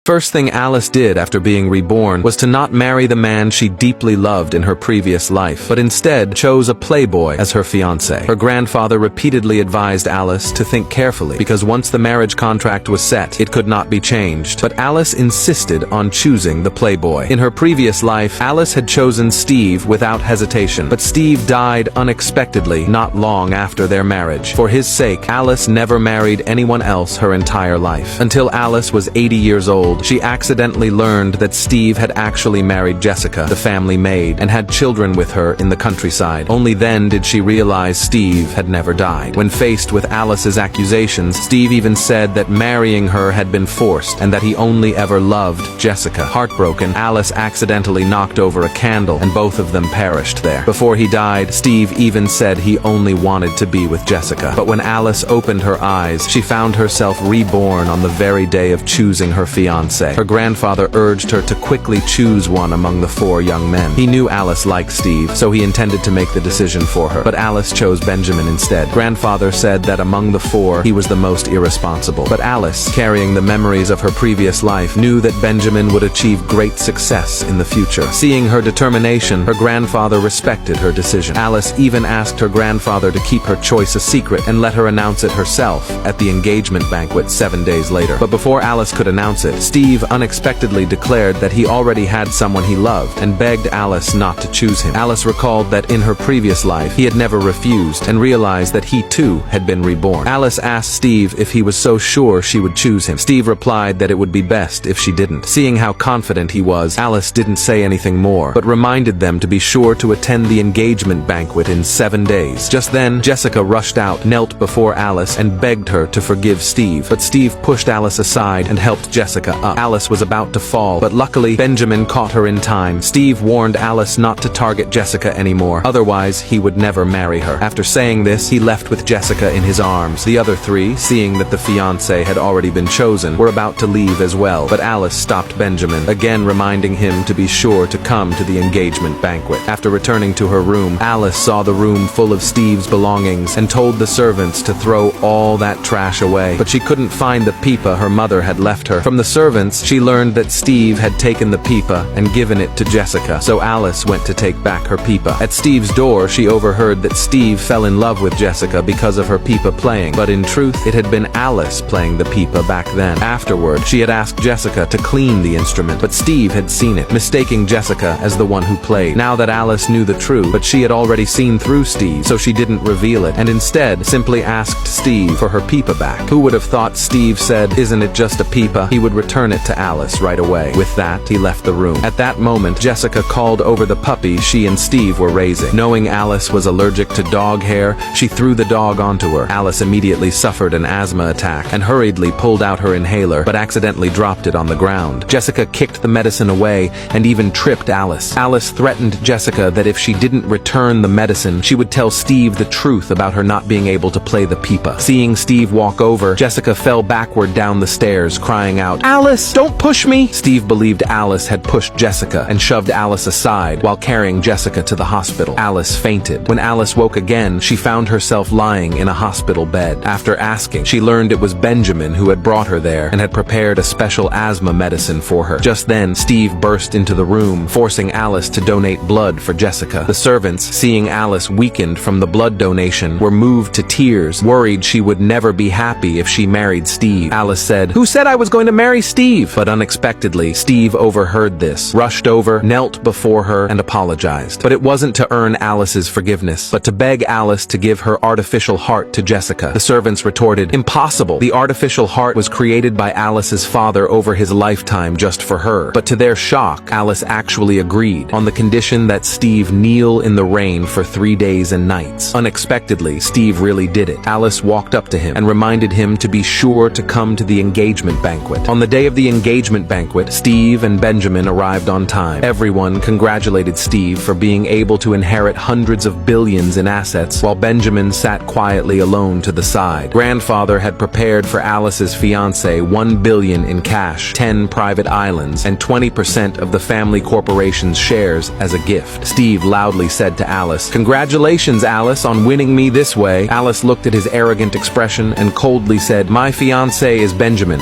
First thing Alice did after being reborn was to not marry the man she deeply loved in her previous life, but instead chose a playboy as her fiancé. Her grandfather repeatedly advised Alice to think carefully, because once the marriage contract was set, it could not be changed. But Alice insisted on choosing the playboy. In her previous life, Alice had chosen Steve without hesitation, but Steve died unexpectedly not long after their marriage. For his sake, Alice never married anyone else her entire life. Until Alice was 80 years old, she accidentally learned that Steve had actually married Jessica, the family maid, and had children with her in the countryside. Only then did she realize Steve had never died. When faced with Alice's accusations, Steve even said that marrying her had been forced and that he only ever loved Jessica. Heartbroken, Alice accidentally knocked over a candle and both of them perished there. Before he died, Steve even said he only wanted to be with Jessica. But when Alice opened her eyes, she found herself reborn on the very day of choosing her fiancé. Her grandfather urged her to quickly choose one among the 4 young men. He knew Alice liked Steve, so he intended to make the decision for her, but Alice chose Benjamin instead. Grandfather said that among the 4, he was the most irresponsible. But Alice, carrying the memories of her previous life, knew that Benjamin would achieve great success in the future. Seeing her determination, her grandfather respected her decision. Alice even asked her grandfather to keep her choice a secret and let her announce it herself at the engagement banquet 7 days later. But before Alice could announce it, Steve unexpectedly declared that he already had someone he loved and begged Alice not to choose him. Alice recalled that in her previous life, he had never refused and realized that he too had been reborn. Alice asked Steve if he was so sure she would choose him. Steve replied that it would be best if she didn't. Seeing how confident he was, Alice didn't say anything more, but reminded them to be sure to attend the engagement banquet in 7 days. Just then, Jessica rushed out, knelt before Alice, and begged her to forgive Steve. But Steve pushed Alice aside and helped Jessica up. Alice was about to fall, but luckily Benjamin caught her in time. Steve warned Alice not to target Jessica anymore, otherwise he would never marry her. After saying this, he left with Jessica in his arms. The other 3, seeing that the fiancé had already been chosen, were about to leave as well, but Alice stopped Benjamin, again reminding him to be sure to come to the engagement banquet. After returning to her room, Alice saw the room full of Steve's belongings and told the servants to throw all that trash away, but she couldn't find the pipa her mother had left her. From the servants, she learned that Steve had taken the pipa and given it to Jessica, so Alice went to take back her pipa. At Steve's door, she overheard that Steve fell in love with Jessica because of her pipa playing, but in truth, it had been Alice playing the pipa back then. Afterward, she had asked Jessica to clean the instrument, but Steve had seen it, mistaking Jessica as the one who played. Now that Alice knew the truth, but she had already seen through Steve, so she didn't reveal it, and instead simply asked Steve for her pipa back. Who would have thought Steve said, "Isn't it just a pipa?" He would return it to Alice right away. With that, he left the room. At that moment, Jessica called over the puppy she and Steve were raising. Knowing Alice was allergic to dog hair, she threw the dog onto her. Alice immediately suffered an asthma attack and hurriedly pulled out her inhaler, but accidentally dropped it on the ground. Jessica kicked the medicine away and even tripped Alice. Alice threatened Jessica that if she didn't return the medicine, she would tell Steve the truth about her not being able to play the pipa. Seeing Steve walk over, Jessica fell backward down the stairs, crying out, "Alice, don't push me!" Steve believed Alice had pushed Jessica and shoved Alice aside while carrying Jessica to the hospital. Alice fainted. When Alice woke again, she found herself lying in a hospital bed. After asking, she learned it was Benjamin who had brought her there and had prepared a special asthma medicine for her. Just then, Steve burst into the room, forcing Alice to donate blood for Jessica. The servants, seeing Alice weakened from the blood donation, were moved to tears, worried she would never be happy if she married Steve. Alice said, "Who said I was going to marry Steve?" But unexpectedly, Steve overheard this, rushed over, knelt before her, and apologized. But it wasn't to earn Alice's forgiveness, but to beg Alice to give her artificial heart to Jessica. The servants retorted, "Impossible. The artificial heart was created by Alice's father over his lifetime just for her." But to their shock, Alice actually agreed, on the condition that Steve kneel in the rain for 3 days and nights. Unexpectedly, Steve really did it. Alice walked up to him and reminded him to be sure to come to the engagement banquet. On the day of the engagement banquet, Steve and Benjamin arrived on time. Everyone congratulated Steve for being able to inherit hundreds of billions in assets, while Benjamin sat quietly alone to the side. Grandfather had prepared for Alice's fiancé $1 billion in cash, 10 private islands, and 20% of the family corporation's shares as a gift. Steve loudly said to Alice, "Congratulations, Alice, on winning me this way." Alice looked at his arrogant expression and coldly said, "My fiancé is Benjamin."